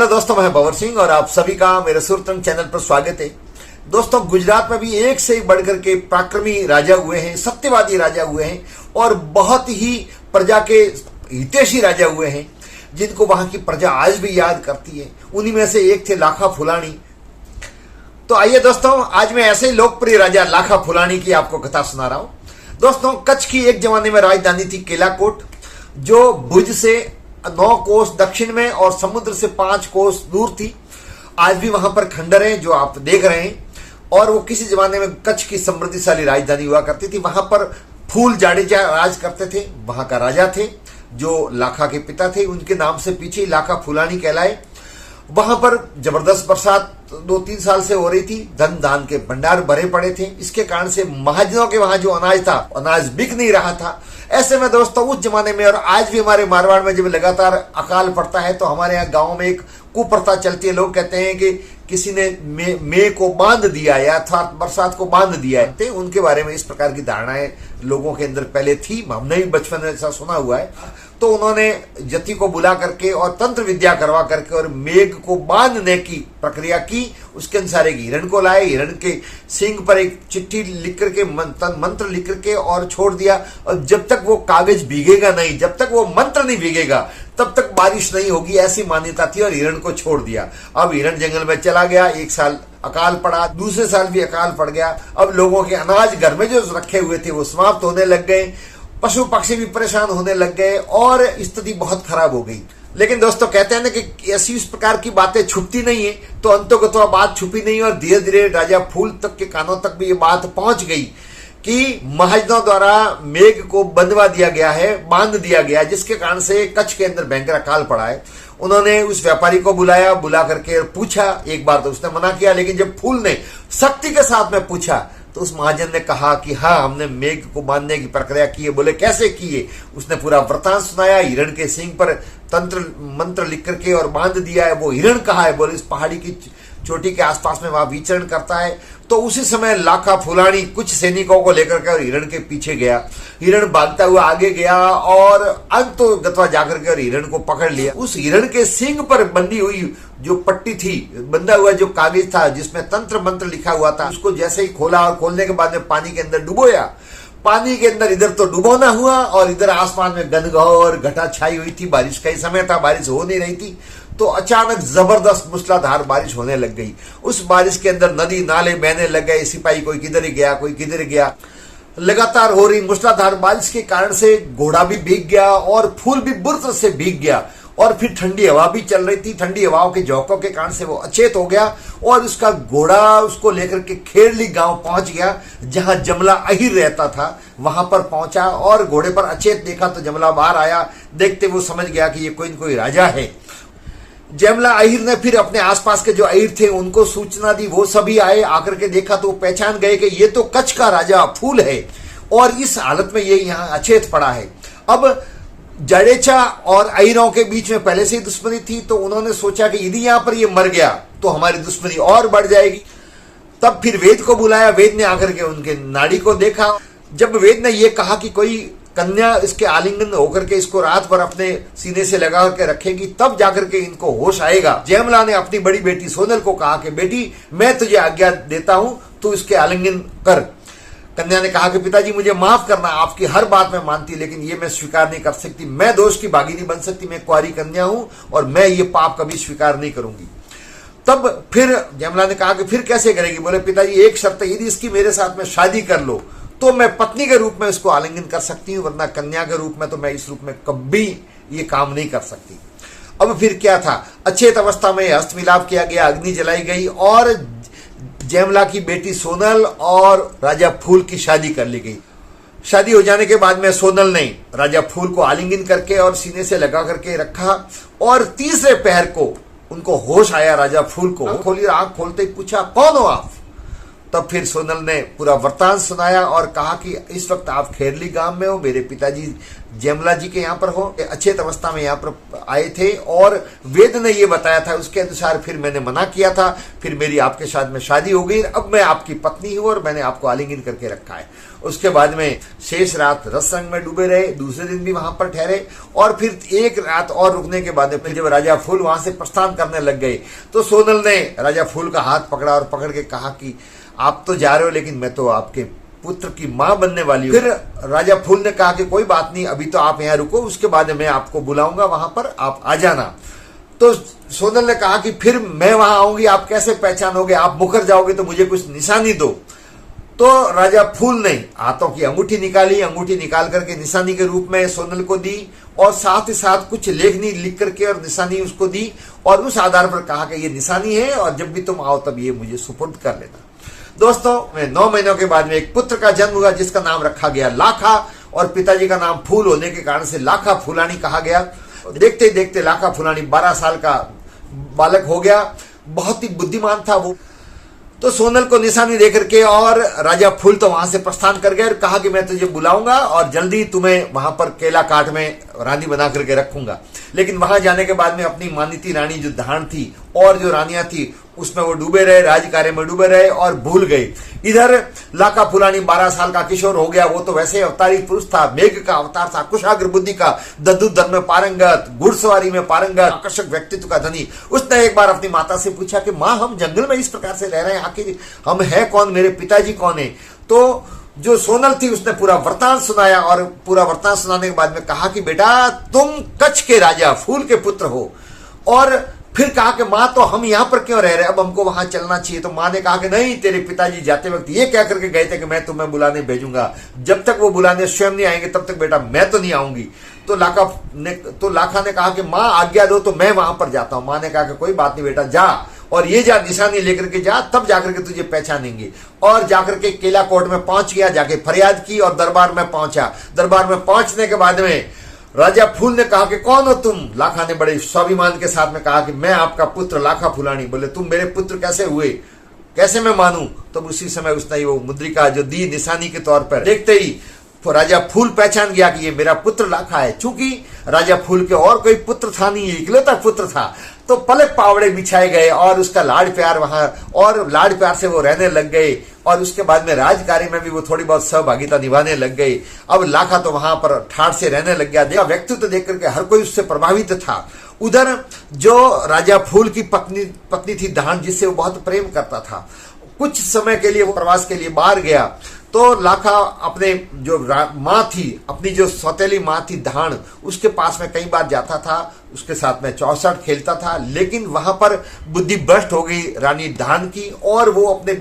Hello दोस्तों, मैं भंवर सिंह और आप सभी का मेरे सुरतंग चैनल पर स्वागत है। दोस्तों, गुजरात में भी एक से एक बढ़कर के पराक्रमी राजा हुए हैं, सत्यवादी राजा हुए हैं और बहुत ही प्रजा के हितैषी राजा हुए हैं, जिनको वहां की प्रजा आज भी याद करती है। उन्हीं में से एक थे लाखा फुलानी। तो आइए दोस्तों, आज मैं ऐसे ही लोकप्रिय राजा लाखा फुलानी की आपको कथा सुना रहा हूं। दोस्तों, कच्छ की एक जमाने में राजधानी थी केलाकोट, जो भुज से 9 कोस दक्षिण में और समुद्र से 5 कोस दूर थी। आज भी वहां पर खंडर है जो आप देख रहे हैं। और वो किसी जमाने में कच्छ की समृद्धिशाली राजधानी हुआ करती थी। वहां पर फूल जाडेजा राज करते थे, वहां का राजा थे जो लाखा के पिता थे। उनके नाम से पीछे ही लाखा फुलानी कहलाए। वहां पर जबरदस्त बरसात 2-3 साल से हो रही थी। धन धान के भंडार भरे पड़े थे। इसके कारण से महाजनों के वहां जो अनाज था, अनाज बिक नहीं रहा था। ऐसे में दोस्तों, उस जमाने में और आज भी हमारे मारवाड़ में जब लगातार अकाल पड़ता है तो हमारे यहाँ गाँव में एक कुप्रथा चलती है। लोग कहते हैं कि किसी ने मे को बांध दिया या अर्थात बरसात को बांध दिया है। उनके बारे में इस प्रकार की धारणाएं लोगों के अंदर पहले थी। हमने भी बचपन में ऐसा सुना हुआ है। तो उन्होंने जति को बुला करके और तंत्र विद्या करवा करके और मेघ को बांधने की प्रक्रिया की। उसके अनुसार एक हिरण को लाए, हिरण के सींग पर एक चिट्ठी लिख करके, मंत्र लिख करके और छोड़ दिया। और जब तक वो कागज भीगेगा नहीं, जब तक वो मंत्र नहीं भीगेगा, तब तक बारिश नहीं होगी, ऐसी मान्यता थी। और हिरण को छोड़ दिया। अब हिरण जंगल में चला गया। 1 साल अकाल पड़ा, दूसरे साल भी अकाल पड़ गया। अब लोगों के अनाज घर में जो रखे हुए थे वो समाप्त होने लग गए। पशु पक्षी भी परेशान होने लग गए और स्थिति बहुत खराब हो गई। लेकिन दोस्तों, कहते हैं ना कि ऐसी इस प्रकार की बातें छुपती नहीं है, तो अंतोगत्वा बात छुपी नहीं। और धीरे धीरे राजा फूल तक के कानों तक भी ये बात पहुंच गई कि महाजनों द्वारा मेघ को बंधवा दिया गया है, बांध दिया गया है, जिसके कारण से कच्छ के अंदर भयंकर अकाल पड़ा है। उन्होंने उस व्यापारी को बुला करके पूछा। एक बार तो उसने मना किया, लेकिन जब फूल ने सख्ती के साथ में पूछा तो उस महाजन ने कहा कि हाँ, हमने मेघ को बांधने की प्रक्रिया की है। बोले कैसे की है? उसने पूरा वृतांत सुनाया। हिरण के सींग पर तंत्र मंत्र लिख करके और बांध दिया है। वो हिरण कहाँ है? बोले इस पहाड़ी की चोटी के आसपास में वहां विचरण करता है। तो उसी समय लाखा फुलानी कुछ सैनिकों को लेकर के और हिरण के पीछे गया। हिरण भागता हुआ आगे गया और अंततः जाकर के और हिरण को पकड़ लिया। उस हिरण के सींग पर बंधी हुई जो पट्टी थी, बंधा हुआ जो कागज था जिसमें तंत्र मंत्र लिखा हुआ था, उसको जैसे ही खोला और खोलने के बाद में पानी के अंदर डुबोया। पानी के अंदर इधर तो डुबोना हुआ और इधर आसमान में घनघोर घटा छाई हुई थी। बारिश का ही समय था, बारिश हो नहीं रही थी। तो अचानक जबरदस्त मूसलाधार बारिश होने लग गई। उस बारिश के अंदर नदी नाले बहने लग गए। सिपाही कोई किधर गया, कोई किधर गया। लगातार हो रही मूसलाधार बारिश के कारण से घोड़ा भी भीग गया और फूल भी बुरी तरह से भीग गया। और फिर ठंडी हवा भी चल रही थी। ठंडी हवाओं के झोंकों के कारण से वो अचेत हो गया और उसका घोड़ा उसको लेकर के खेरली गांव पहुंच गया, जहां जमला अहिर रहता था। वहां पर पहुंचा और घोड़े पर अचेत देखा तो जमला बाहर आया। देखते वो समझ गया कि ये कोई न कोई राजा है। जमला अहिर ने फिर अपने आसपास के जो अहिर थे उनको सूचना दी। वो सभी आए, आकर के देखा तो पहचान गए कि ये तो कच्छ का राजा फूल है और इस हालत में ये यहाँ अचेत पड़ा है। अब जडेजा और अहिरों के बीच में पहले से ही दुश्मनी थी, तो उन्होंने सोचा कि यदि यहाँ पर ये मर गया तो हमारी दुश्मनी और बढ़ जाएगी। तब फिर वेद को बुलाया। वेद ने आकर के उनके नाड़ी को देखा। जब वेद ने ये कहा कि कोई कन्या इसके आलिंगन होकर के इसको रात भर अपने सीने से लगा करके रखेगी, तब जाकर के इनको होश आएगा। जयमला ने अपनी बड़ी बेटी सोनल को कहा कि बेटी, मैं तुझे आज्ञा देता हूं, तू इसके आलिंगन कर। कन्या ने कहा कि पिताजी, मुझे माफ करना, आपकी हर बात मैं मानती, लेकिन ये मैं स्वीकार नहीं कर सकती। मैं दोष की भागी नहीं बन सकती। मैं कुंवारी कन्या हूं और मैं ये पाप कभी स्वीकार नहीं करूंगी। तब फिर जयमला ने कहा कि फिर कैसे करेगी? बोले पिताजी, एक शर्त है, यदि इसकी मेरे साथ में शादी कर लो तो मैं पत्नी के रूप में इसको आलिंगन कर सकती हूँ, वरना कन्या के रूप में तो मैं इस रूप में कभी ये काम नहीं कर सकती। अब फिर क्या था? अचेत अवस्था में हस्त मिलाप किया गया, अग्नि जलाई गई और जयमला की बेटी सोनल और राजा फूल की शादी कर ली गई। शादी हो जाने के बाद में सोनल ने राजा फूल को आलिंगन करके और सीने से लगा करके रखा और तीसरे पहर को उनको होश आया। राजा फूल को खोली, आंख खोलते ही पूछा, कौन हो आप? तब फिर सोनल ने पूरा वृतांत सुनाया और कहा कि इस वक्त आप खेरली गांव में हो, मेरे पिताजी जयमला जी के यहाँ पर हो, अचेत अवस्था में यहाँ पर आए थे और वेद ने ये बताया था, उसके अनुसार फिर मैंने मना किया था, फिर मेरी आपके साथ में शादी हो गई, अब मैं आपकी पत्नी हूँ और मैंने आपको आलिंगन करके रखा है। उसके बाद में शेष रात रस रंग में डूबे रहे, दूसरे दिन भी वहां पर ठहरे और फिर एक रात और रुकने के बाद फिर जब राजा फूल वहां से प्रस्थान करने लग गए तो सोनल ने राजा फूल का हाथ पकड़ा और पकड़ के कहा कि आप तो जा रहे हो लेकिन मैं तो आपके पुत्र की मां बनने वाली हूं। फिर राजा फूल ने कहा कि कोई बात नहीं, अभी तो आप यहाँ रुको, उसके बाद मैं आपको बुलाऊंगा, वहां पर आप आ जाना। तो सोनल ने कहा कि फिर मैं वहां आऊंगी, आप कैसे पहचानोगे, आप मुकर जाओगे तो मुझे कुछ निशानी दो। तो राजा फूल ने हाथों की अंगूठी निकाली, अंगूठी निकाल करके निशानी के रूप में सोनल को दी और साथ ही साथ कुछ लेखनी लिख करके और निशानी उसको दी और उस आधार पर कहा कि ये निशानी है और जब भी तुम आओ तब ये मुझे सुपुर्द कर लेना। दोस्तों, 9 महीनों के बाद में एक पुत्र का जन्म हुआ जिसका नाम रखा गया लाखा और पिताजी का नाम फूल होने के कारण से लाखा फूलानी कहा गया। देखते ही देखते लाखा फूलानी 12 साल का बालक हो गया, बहुत ही बुद्धिमान था वो। तो सोनल को निशानी देकर के और राजा फूल तो वहां से प्रस्थान कर गए और कहा कि मैं तुझे बुलाऊंगा और जल्दी तुम्हें वहां पर केला काट में रानी बना करके रखूंगा। लेकिन वहां जाने के बाद में अपनी मानिती रानी जो धान थी और जो रानियां थी उसमें वो डूबे रहे, राज कार्य में डूबे रहे और भूल गए। इधर लाखा फूलानी 12 साल का किशोर हो गया, वो तो वैसे अवतारी पुरुष था, मेघ का अवतार था, कुशाग्र बुद्धि का, दद्दुधन में पारंगत, घुड़सवारी में पारंगत, आकर्षक व्यक्तित्व का धनी। उसने एक बार अपनी माता से पूछा कि माँ, हम जंगल में इस प्रकार से रह रहे हैं, आखिर हम है कौन, मेरे पिताजी कौन है? तो जो सोनल थी उसने पूरा वृतांत सुनाया और पूरा वृतांत सुनाने के बाद में कहा कि बेटा तुम कच्छ के राजा फूल के पुत्र हो। और फिर कहा कि माँ, तो हम यहाँ पर क्यों रह रहे, अब हमको वहां चलना चाहिए। तो माँ ने कहा कि नहीं, तेरे पिताजी जाते वक्त ये कह करके गए थे कि मैं तुम्हें बुलाने भेजूंगा, जब तक वो बुलाने स्वयं नहीं आएंगे तब तक बेटा मैं तो नहीं आऊंगी। तो लाखा ने कहा कि माँ आज्ञा दो तो मैं वहां पर जाता हूँ। माँ ने कहा कि कोई बात नहीं बेटा, जा और ये जा निशानी लेकर के जा, तब जाकर के तुझे पहचानेंगे। और जाकर के केला कोट में पहुंच गया, जाके फरियाद की और दरबार में पहुंचा। दरबार में पहुंचने के बाद में राजा फूल ने कहा कि कौन हो तुम? लाखा ने बड़े स्वाभिमान के साथ में कहा कि मैं आपका पुत्र लाखा फूलानी। बोले तुम मेरे पुत्र कैसे हुए, कैसे मैं मानूं? तो उसी समय उसने वो मुद्रिका जो दी निशानी के तौर पर, देखते ही राजा फूल पहचान गया कि ये मेरा पुत्र लाखा है। चूंकि राजा फूल के और कोई पुत्र था नहीं, इकलौता पुत्र था, तो पलक पावड़े बिछाए गए और उसका लाड प्यार वहां, और लाड प्यार से वो रहने लग गए और उसके बाद में राज कार्य में भी वो थोड़ी बहुत सहभागिता निभाने लग गई। अब लाखा तो वहां पर ठाठ से रहने लग गया। व्यक्तित्व देख करके हर कोई उससे प्रभावित था। उधर जो राजा फूल की पत्नी थी धान, जिससे वो बहुत प्रेम करता था, कुछ समय के लिए वो प्रवास के लिए बाहर गया। तो लाखा अपने जो माँ थी, अपनी जो सौतेली माँ थी धान, उसके पास में कई बार जाता था, उसके साथ में 64 खेलता था। लेकिन वहां पर बुद्धि भ्रष्ट हो गई रानी धान की और वो अपने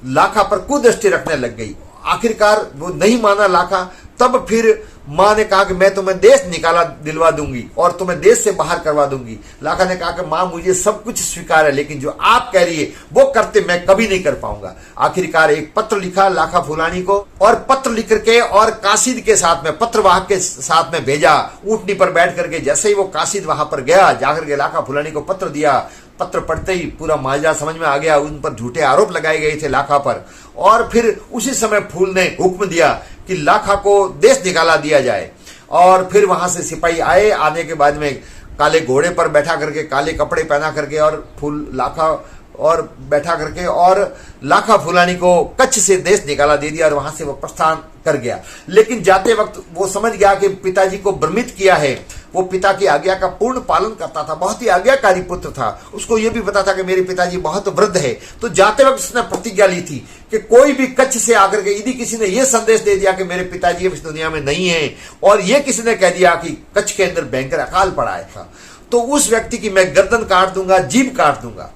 लाखा पर कुदृष्टि रखने लग गई। आखिरकार वो नहीं माना लाखा। तब फिर माँ ने कहा कि मैं तुम्हें देश निकाला दिलवा दूंगी और तुम्हें देश से बाहर करवा दूंगी। लाखा ने कहा कि माँ, मुझे सब कुछ स्वीकार है, लेकिन जो आप कह रही है वो करते मैं कभी नहीं कर पाऊंगा। आखिरकार एक पत्र लिखा लाखा फूलानी को और पत्र लिख करके और कासिद के साथ में, पत्रवाहक के साथ में भेजा ऊंटनी पर बैठ करके। जैसे ही वो कासिद वहां पर गया, जाकर के लाखा फूलानी को पत्र दिया। पत्र पढ़ते ही पूरा माजरा समझ में आ गया, उन पर झूठे आरोप लगाए गए थे लाखा पर। और फिर उसी समय फूल ने हुक्म दिया कि लाखा को देश निकाला दिया जाए। और फिर वहां से सिपाही आए। आने के बाद में काले घोड़े पर बैठा करके, काले कपड़े पहना करके और फूल लाखा और बैठा करके और लाखा फूलानी को कच्छ से देश निकाला दे दिया और वहां से वो प्रस्थान कर गया। लेकिन जाते वक्त वो समझ गया कि पिताजी को भ्रमित किया है। वो पिता की आज्ञा का पूर्ण पालन करता था, बहुत ही आज्ञाकारी पुत्र था। उसको ये भी पता था कि मेरे पिताजी बहुत वृद्ध है। तो जाते वक्त उसने प्रतिज्ञा ली थी कि कोई भी कच्छ से आकर के, यदि किसी ने यह संदेश दे दिया कि मेरे पिताजी इस दुनिया में नहीं है और ये किसी ने कह दिया कि कच्छ के अंदर भयंकर अकाल पड़ा है, तो उस व्यक्ति की मैं गर्दन काट दूंगा, जीभ काट दूंगा।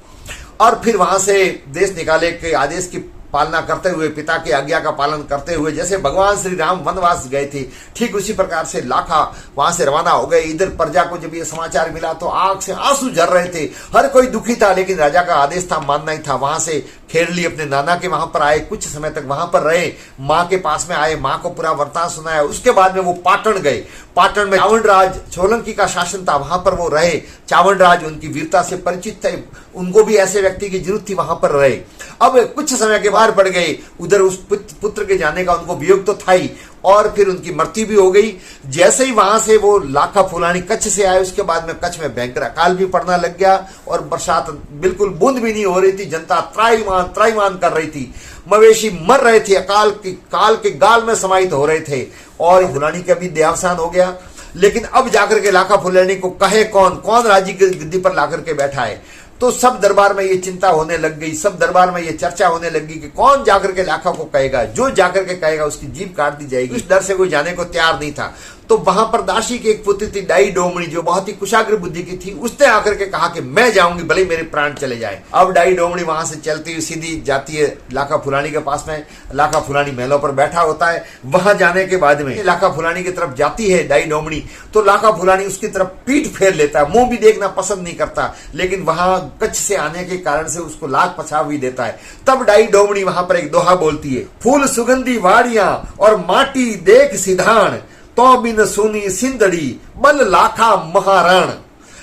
और फिर वहां से देश निकाले के आदेश की पालना करते हुए, पिता की आज्ञा का पालन करते हुए, जैसे भगवान श्री राम वनवास गए थे, ठीक उसी प्रकार से लाखा वहां से रवाना हो गए। इधर प्रजा को जब ये समाचार मिला तो आंख से आंसू झर रहे थे, हर कोई दुखी था। लेकिन राजा का आदेश था, मानना ही था। वहां से खेरली अपने नाना के वहां पर आए, कुछ समय तक वहां पर रहे, माँ के पास में आए, माँ को पूरा वृतांत सुनाया। उसके बाद में वो पाटन गए। पाटन में चावल राज सोलंकी का शासन था, वहां पर वो रहे। चावल राज उनकी वीरता से परिचित थे, उनको भी ऐसे व्यक्ति की जरूरत थी, वहां पर रहे। अब कुछ समय के बाहर पड़ गए, उधर उस पुत्र के जाने का उनको वियोग तो था ही, और फिर उनकी मृत्यु भी हो गई। जैसे ही वहां से वो लाखा फुलानी कच्छ से आए, उसके बाद में कच्छ में भयंकर अकाल भी पड़ना लग गया और बरसात बिल्कुल बूंद भी नहीं हो रही थी। जनता त्राईमान त्राईमान कर रही थी, मवेशी मर रहे थे, काल के गाल में समाहित हो रहे थे, और फुलानी का भी देहावसान हो गया। लेकिन अब जाकर के लाखा फुलानी को कहे कौन राज्य की गद्दी पर लाकर के बैठा है। तो सब दरबार में ये चिंता होने लग गई, सब दरबार में ये चर्चा होने लगी कि कौन जाकर के लाखा को कहेगा, जो जाकर के कहेगा उसकी जीभ काट दी जाएगी। इस डर से कोई जाने को तैयार नहीं था। तो वहां पर दासी की एक पुत्री थी डाई डोमनी, जो बहुत ही कुशाग्र बुद्धि की थी, उसने आकर के कहा कि मैं जाऊंगी, भले मेरे प्राण चले जाए। अब डाई डोमनी वहां से चलती हुई सीधी जाती है लाखा फुलानी के पास में। लाखा फुलानी महलों पर बैठा होता है। वहां जाने के बाद में लाखा फुलानी की तरफ जाती है डाई डोमनी, तो लाखा फुलानी उसकी तरफ पीठ फेर लेता है, मुंह भी देखना पसंद नहीं करता, लेकिन वहां कच्छ से आने के कारण से उसको लाख पछाव भी देता है। तब डाई डोमनी वहां पर एक दोहा बोलती है, फूल सुगंधी वाड़ियां और माटी देख सिधान, तो बिन सुनी सिंदड़ी बल लाखा महाराण।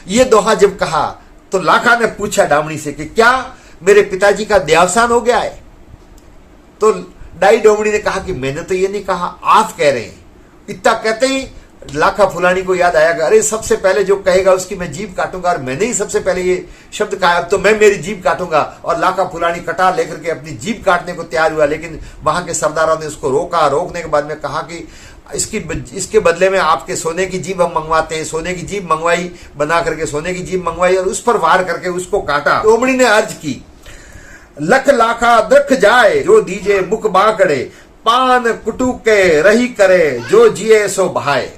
ये दोहा जब कहा तो लाखा ने पूछा डामनी से कि क्या मेरे पिताजी का देहावसान हो गया है? तो डाई डोमनी ने कहा कि मैंने तो ये नहीं कहा, आप कह रहे हैं। इतना कहते ही लाखा फुलानी को याद आया कि अरे सबसे पहले जो कहेगा उसकी मैं जीभ काटूंगा, और मैंने ही सबसे पहले ये शब्द कहा, अब तो मैं मेरी जीभ काटूंगा। और लाखा फुलानी कटार लेकर के अपनी जीभ काटने को तैयार हुआ, लेकिन वहां के सरदारों ने उसको रोका। रोकने के बाद में कहा कि इसके बदले में आपके सोने की जीभ हम मंगवाते हैं। सोने की जीभ मंगवाई, बना करके सोने की जीभ मंगवाई और उस पर वार करके उसको काटा। डोमनी ने अर्ज की, लख लाखा दख जाए जो दीजे मुख बाकड़े, पान कुटु के रही करे जो जिए सो बहाए।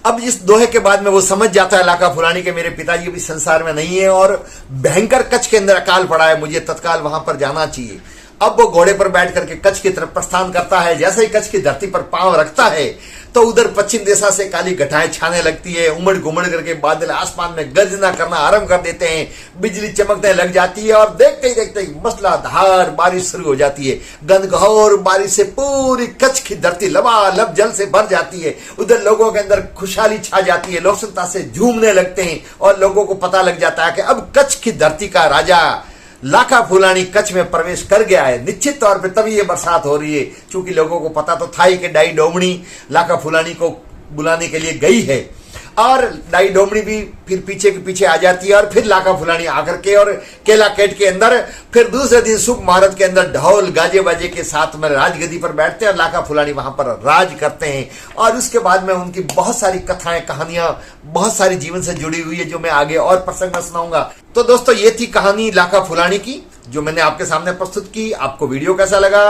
अब इस दोहे के बाद में वो समझ जाता है लाखा फुलानी के मेरे पिताजी भी संसार में नहीं है और भयंकर कच्छ के अंदर अकाल पड़ा है, मुझे तत्काल वहां पर जाना चाहिए। अब वो घोड़े पर बैठ करके कच्छ की तरफ प्रस्थान करता है। जैसे ही कच्छ की धरती पर पांव रखता है तो उधर पश्चिम दिशा से काली घटाएं छाने लगती है। उमड़ घुमड़ करके बादल आसमान में गर्जना करना आरंभ कर देते हैं, बिजली चमकने लग जाती है, और देखते ही देखते ही मूसलाधार बारिश शुरू हो जाती है। गंधघोर बारिश से पूरी कच्छ की धरती लबालब जल से भर जाती है। उधर लोगों के अंदर खुशहाली छा जाती है, लोग संता से झूमने लगते हैं और लोगों को पता लग जाता है कि अब कच्छ की धरती का राजा लाखा फुलानी कच्छ में प्रवेश कर गया है। निश्चित तौर पे तभी ये बरसात हो रही है, क्योंकि लोगों को पता तो था ही कि डाई डोमनी लाखा फुलानी को बुलाने के लिए गई है। और डाई डोमनी भी फिर पीछे के पीछे आ जाती है, और फिर लाखा फुलानी आकर के और केला केट के अंदर फिर दूसरे दिन सुख महारत के अंदर ढोल गाजे बाजे के साथ में राजगद्दी पर बैठते हैं और लाखा फुलानी वहां पर राज करते हैं। और उसके बाद में उनकी बहुत सारी कथाएं कहानियां बहुत सारी जीवन से जुड़ी हुई है, जो मैं आगे और प्रसंग में सुनाऊंगा। तो दोस्तों ये थी कहानी लाखा फुलानी की, जो मैंने आपके सामने प्रस्तुत की। आपको वीडियो कैसा लगा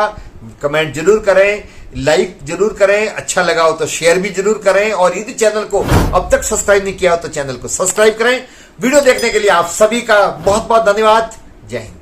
कमेंट जरूर करें, लाइक जरूर करें, अच्छा लगा हो तो शेयर भी जरूर करें, और यदि चैनल को अब तक सब्सक्राइब नहीं किया हो तो चैनल को सब्सक्राइब करें। वीडियो देखने के लिए आप सभी का बहुत बहुत धन्यवाद। जय हिंद।